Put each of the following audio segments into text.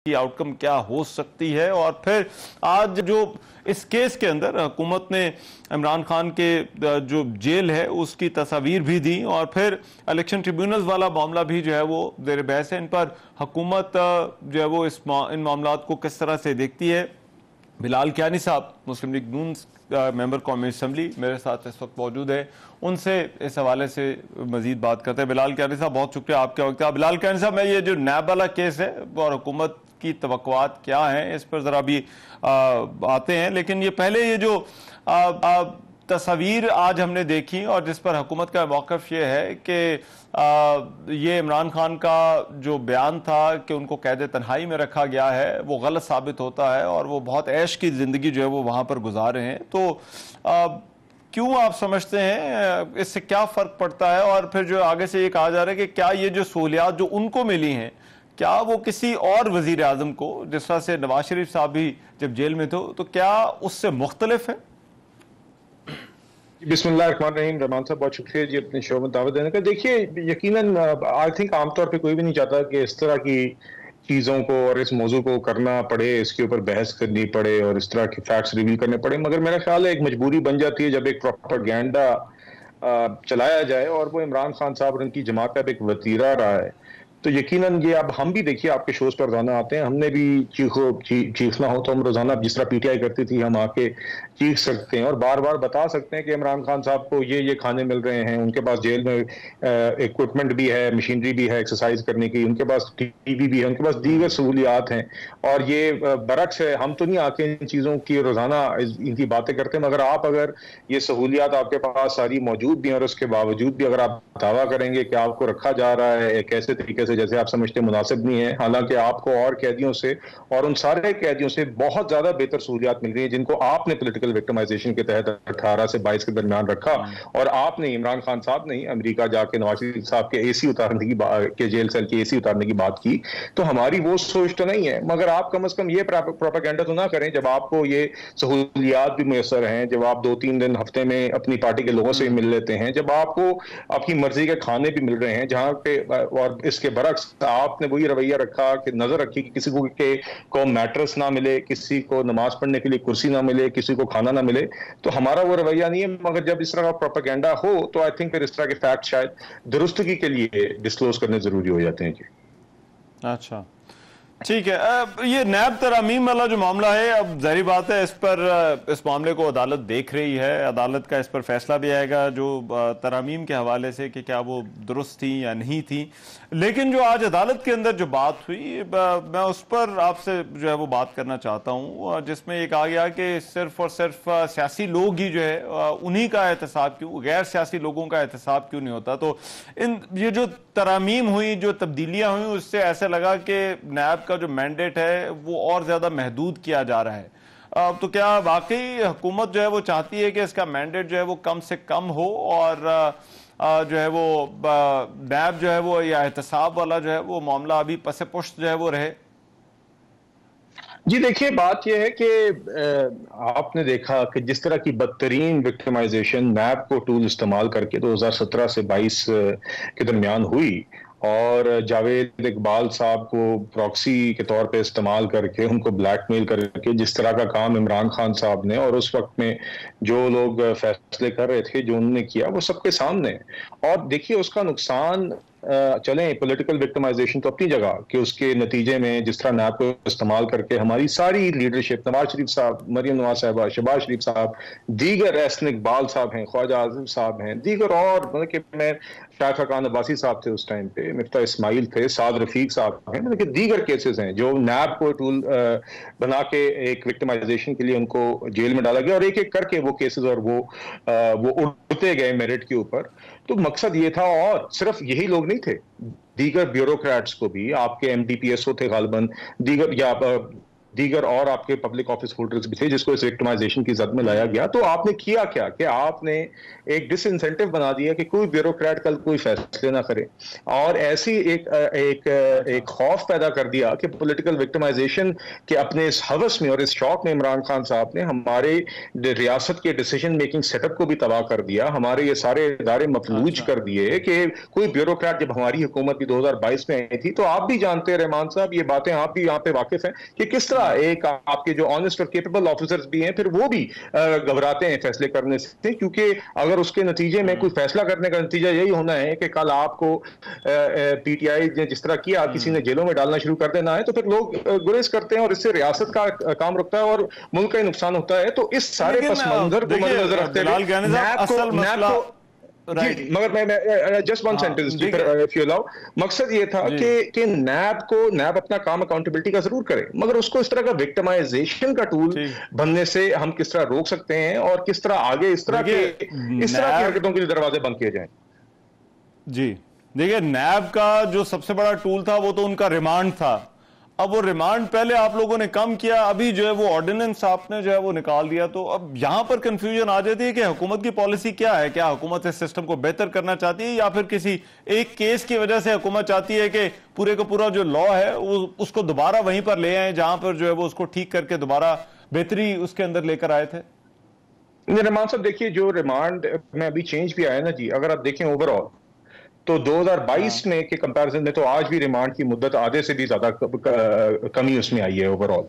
की आउटकम क्या हो सकती है। और फिर आज जो इस केस के अंदर हुकूमत ने इमरान खान के जो जेल है उसकी तस्वीर भी दी और फिर इलेक्शन ट्रिब्यूनल्स वाला मामला भी जो है वो ज़ेर बहस है। इन पर हुकूमत जो है वो इन मामलात को किस तरह से देखती है। बिलाल कियानी साहब मुस्लिम लीग नून मेंबर कौमी असम्बली मेरे साथ इस वक्त मौजूद है, उनसे इस हवाले से मजीद बात करते हैं। बिलाल कियानी साहब बहुत शुक्रिया आपके वक्त। बिलाल कियानी साहब, मैं ये जो नैब वाला केस है और हुकूमत की तवक्कुआत क्या है इस पर ज़रा भी आते हैं, लेकिन ये पहले ये जो तस्वीर आज हमने देखी और जिस पर हुकूमत का मौक़िफ़ ये है कि ये इमरान खान का जो बयान था कि उनको कैद तन्हाई में रखा गया है वो गलत साबित होता है और वो बहुत ऐश की ज़िंदगी जो है वो वहाँ पर गुजार रहे हैं। तो क्यों आप समझते हैं इससे क्या फ़र्क पड़ता है? और फिर जो आगे से ये कहा जा रहा है कि क्या ये जो सहूलियात जो उनको मिली हैं क्या वो किसी और वज़ीर आज़म को, जिस तरह से नवाज शरीफ साहब भी जब जेल में थे, तो क्या उससे मुख्तलिफ है? बिस्मिल्लाहिर्रहमानिर्रहीम। रहमान साहब बहुत शुक्रिया जी अपने शो में दावत देने का। देखिए, यकीनन आई थिंक आमतौर पे कोई भी नहीं चाहता कि इस तरह की चीज़ों को और इस मौजू को करना पड़े, इसके ऊपर बहस करनी पड़े और इस तरह के फैक्ट्स रिवील करने पड़े, मगर मेरा ख्याल है एक मजबूरी बन जाती है जब एक प्रोपेगेंडा चलाया जाए और वो इमरान खान साहब और उनकी जमात का एक वतीरा रहा है। तो यकीनन ये अब हम भी देखिए आपके शोज पर रोजाना आते हैं, हमने भी चीखना हो तो हम रोजाना जिस तरह पीटीआई करती थी हम आके चीख सकते हैं और बार बार बता सकते हैं कि इमरान खान साहब को ये खाने मिल रहे हैं, उनके पास जेल में इक्विपमेंट भी है, मशीनरी भी है एक्सरसाइज करने की, उनके पास टीवी भी है, उनके पास दीगर सहूलियात हैं। और ये बरक्स है, हम तो नहीं आके इन चीज़ों की रोजाना इनकी बातें करते, मगर आप अगर ये सहूलियात आपके पास सारी मौजूद भी हैं और उसके बावजूद भी अगर आप दावा करेंगे कि आपको रखा जा रहा है एक ऐसे तरीके से जैसे आप समझते मुनासिब नहीं है, हालांकि आपको और कैदियों से और उन सारे कैदियों से बहुत ज्यादा बेहतर सहूलियात मिल रही है जिनको आपने पॉलिटिकल विक्टिमाइजेशन के तहत 18 से 22 के दरमियान रखा और आपने इमरान खान साहब ने अमेरिका जाके नवाज शरीफ साहब के एसी उतारने की के जेल सेल की एसी उतारने की बात की। तो हमारी वो सोच तो नहीं है, मगर आप कम से कम ये प्रोपेगेंडा तो ना करें जब आपको ये सहूलियात भी मुयसर हैं, जब आप 2-3 दिन हफ्ते में अपनी पार्टी के लोगों से मिल लेते हैं, जब आपको आपकी मर्जी के खाने भी मिल रहे हैं, जहां पे और इसके बरक्स आपने वही रवैया रखा कि नजर रखी कि किसी को मैट्रेस ना मिले, किसी को नमाज पढ़ने के लिए कुर्सी ना मिले, किसी को खाना ना मिले। तो हमारा वो रवैया नहीं है, मगर जब इस तरह का प्रोपेगेंडा हो तो आई थिंक फिर इस तरह के फैक्ट शायद दुरुस्तगी के लिए डिस्क्लोज करने जरूरी हो जाते हैं जी। अच्छा, ठीक है। ये नैब तरामीम वाला जो मामला है, अब जाहिर बात है इस मामले को अदालत देख रही है, अदालत का इस पर फैसला भी आएगा जो तरामीम के हवाले से कि क्या वो दुरुस्त थी या नहीं थी। लेकिन जो आज अदालत के अंदर जो बात हुई, मैं उस पर आपसे जो है वो बात करना चाहता हूँ, जिसमें ये कहा गया कि सिर्फ और सिर्फ सियासी लोग ही जो है उन्हीं का एहतसाब क्यों, गैर सियासी लोगों का एहतसाब क्यों नहीं होता। तो ये जो तरामीम हुई, जो तब्दीलियाँ हुई, उससे ऐसे लगा कि नैब का जो मैंडेट है वो और ज्यादा महदूद किया जा रहा है। तो क्या वाकई हुकूमत जो है वो चाहती है कि इसका मैंडेट जो है वो कम से कम हो और जो है वो नैब जो है वो या एहतसाब वाला जो है वो मामला अभी पसे पुश्त जो है वो रहे? जी देखिए, बात यह है कि आपने देखा कि जिस तरह की बदतरीन विक्टिमाइजेशन नैब को टूल इस्तेमाल करके 2017 से 22 के दरमियान हुई और जावेद इकबाल साहब को प्रॉक्सी के तौर पे इस्तेमाल करके उनको ब्लैकमेल करके जिस तरह का काम इमरान खान साहब ने और उस वक्त में जो लोग फैसले कर रहे थे जो उन्होंने किया वो सबके सामने। और देखिए उसका नुकसान चलें पॉलिटिकल विक्टिमाइजेशन तो अपनी जगह कि उसके नतीजे में जिस तरह नैब को इस्तेमाल करके हमारी सारी लीडरशिप, नवाज शरीफ साहब, मरियम नवाज साहबा, शहबाज शरीफ साहब, दीगर एहसन इकबाल साहब हैं, ख्वाजा आजम साहब हैं, दीगर और मतलब कि मैं शायद खान अब्बासी साहब थे उस टाइम पे, मिफ्ता इस्माइल थे, साद रफीक साहब हैं, मतलब कि दीगर केसेस हैं जो नैब को टूल बना के एक विक्टिमाइजेशन के लिए उनको जेल में डाला गया और एक एक करके वो केसेस और वो उड़ते गए मेरिट के ऊपर। तो मकसद ये था, और सिर्फ यही लोग नहीं थे, दीगर ब्यूरोक्रेट्स को भी, आपके एमडीपीएसओ थे गालिबन, दीगर या दीगर और आपके पब्लिक ऑफिस होल्डर्स भी थे जिसको इस विक्टिमाइजेशन की जद में लाया गया। तो आपने किया क्या कि आपने एक डिसइंसेंटिव बना दिया कि कोई ब्यूरोक्रेट कल कोई फैसले ना करे, और ऐसी एक खौफ पैदा कर दिया कि पॉलिटिकल विक्टिमाइजेशन के अपने इस हवस में और इस शौक में इमरान खान साहब ने हमारे रियासत के डिसीजन मेकिंग सेटअप को भी तबाह कर दिया, हमारे ये सारे इदारे मफलूज कर दिए कि कोई ब्यूरोक्रेट, जब हमारी हुकूमत भी 2022 में आई थी तो आप भी जानते हैं रहमान साहब, ये बातें आप भी यहाँ पे वाकिफ हैं कि किस तरह एक आपके जो ऑनेस्ट और केपेबल ऑफिसर्स भी हैं फिर वो भी घबराते हैं फैसले करने से, क्योंकि अगर उसके नतीजे में कोई फैसला करने का नतीजा यही होना है कि कल आपको पीटीआई ने जिस तरह किया किसी ने जेलों में डालना शुरू कर देना है, तो फिर लोग गुरेज करते हैं और इससे रियासत का काम रुकता है और मुल्क का ही नुकसान होता है। तो इस सारे पस मंजर को मद्देनजर रखते हुए मगर मैं just one sentence if you allow, मकसद ये था कि नैब अपना काम अकाउंटेबिलिटी का जरूर करे, मगर उसको इस तरह का विक्टिमाइजेशन का टूल बनने से हम किस तरह रोक सकते हैं और किस तरह आगे इस तरह की हरकतों के लिए दरवाजे बंद किए जाएं। जी देखिए, नैब का जो सबसे बड़ा टूल था वो तो उनका रिमांड था। अब वो रिमांड पहले आप लोगों ने कम किया, अभी जो है वो ऑर्डिनेंस आपने जो है वो निकाल दिया। तो अब यहां पर कंफ्यूजन आ जाती है कि हुकूमत की पॉलिसी क्या है। क्या हुकूमत इस सिस्टम को बेहतर करना चाहती है या फिर किसी एक केस की वजह से हुकूमत चाहती है कि पूरे का पूरा जो लॉ है उसको दोबारा वहीं पर ले आए जहां पर जो है वो उसको ठीक करके दोबारा बेहतरी उसके अंदर लेकर आए थे? रहमान साहब देखिए, जो रिमांड में अभी चेंज भी आया ना जी, अगर आप देखें ओवरऑल तो 2022 में के कंपैरिजन में तो आज भी रिमांड की मुद्दत आधे से भी ज्यादा कमी उसमें आई है ओवरऑल।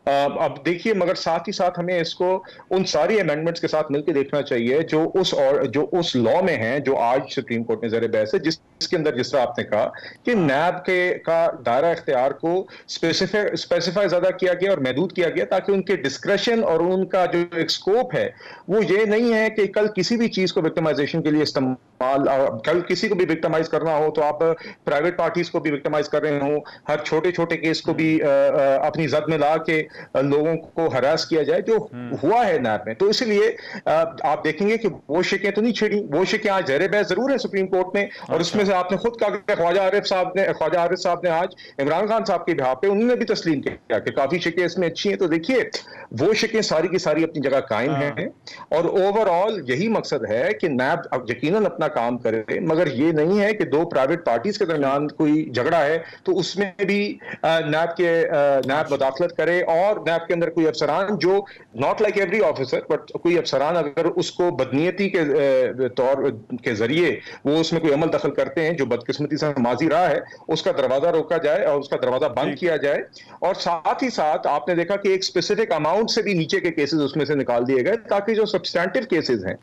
अब देखिए, मगर साथ ही साथ हमें इसको उन सारी अमेंडमेंट्स के साथ मिलकर देखना चाहिए जो उस लॉ में है जो आज सुप्रीम कोर्ट ने ज़ेर बहस है, जिसके अंदर जिस तरह आपने कहा कि नैब का दायरा इख्तियार को स्पेसिफाई ज्यादा किया गया और महदूद किया गया ताकि उनके डिस्क्रेशन और उनका जो एक स्कोप है वो ये नहीं है कि कल किसी भी चीज को विक्टिमाइजेशन के लिए इस्तेमाल, कल किसी को भी विक्टिमाइज करना हो तो आप प्राइवेट पार्टीज को भी विक्टिमाइज कर रहे हो, हर छोटे छोटे केस को भी अपनी जद में ला के लोगों को हरास किया जाए, जो हुआ है नैब में। तो इसलिए आप देखेंगे कि वो शिकें तो नहीं छिड़ी, वो शिकें आज ज़ेर बहस जरूर है सुप्रीम कोर्ट में। और उसमें से आपने खुद कहा कि ख्वाजा आरिफ साहब ने आज इमरान खान साहब के बिहाफ पे उन्होंने भी तस्लीम किया कि काफी शिकें इसमें अच्छी हैं। तो देखिए, वो शिकें सारी की सारी अपनी जगह कायम हैं और ओवरऑल यही मकसद है कि नैब अब यकीनन अपना काम करे, मगर ये नहीं है कि दो प्राइवेट पार्टीज के दरमियान कोई झगड़ा है तो उसमें भी नैब मुदाखलत करे और नैब के अंदर कोई अफसरान जो not like every officer but कोई अफसरान अगर उसको बदनीयती के तौर के जरिए वो उसमें कोई अमल दखल करते हैं जो बदकिस्मती से माजी रहा है, उसका दरवाजा रोका जाए और उसका दरवाजा बंद किया जाए। और साथ ही साथ आपने देखा कि एक स्पेसिफिक अमाउंट से भी नीचे के केसेस उसमें से निकाल दिए गए ताकि जो सब्सटैंटिव केसेस हैं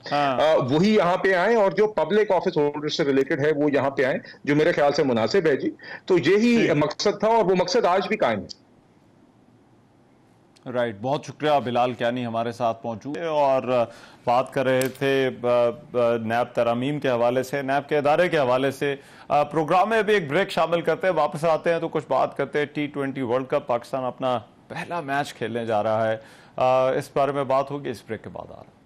वही यहां पे आए और जो पब्लिक ऑफिस होल्डर से रिलेटेड है वो यहां पे आए, जो मेरे ख्याल से मुनासिब है जी। तो यही मकसद था और वो मकसद आज भी कायम है। राइट, बहुत शुक्रिया बिलाल कियानी हमारे साथ मौजूद और बात कर रहे थे नैब तरमीम के हवाले से, नैब के इदारे के हवाले से। प्रोग्राम में अभी एक ब्रेक शामिल करते हैं, वापस आते हैं तो कुछ बात करते हैं T20 वर्ल्ड कप। पाकिस्तान अपना पहला मैच खेलने जा रहा है, इस बारे में बात होगी इस ब्रेक के बाद। आ रहा है।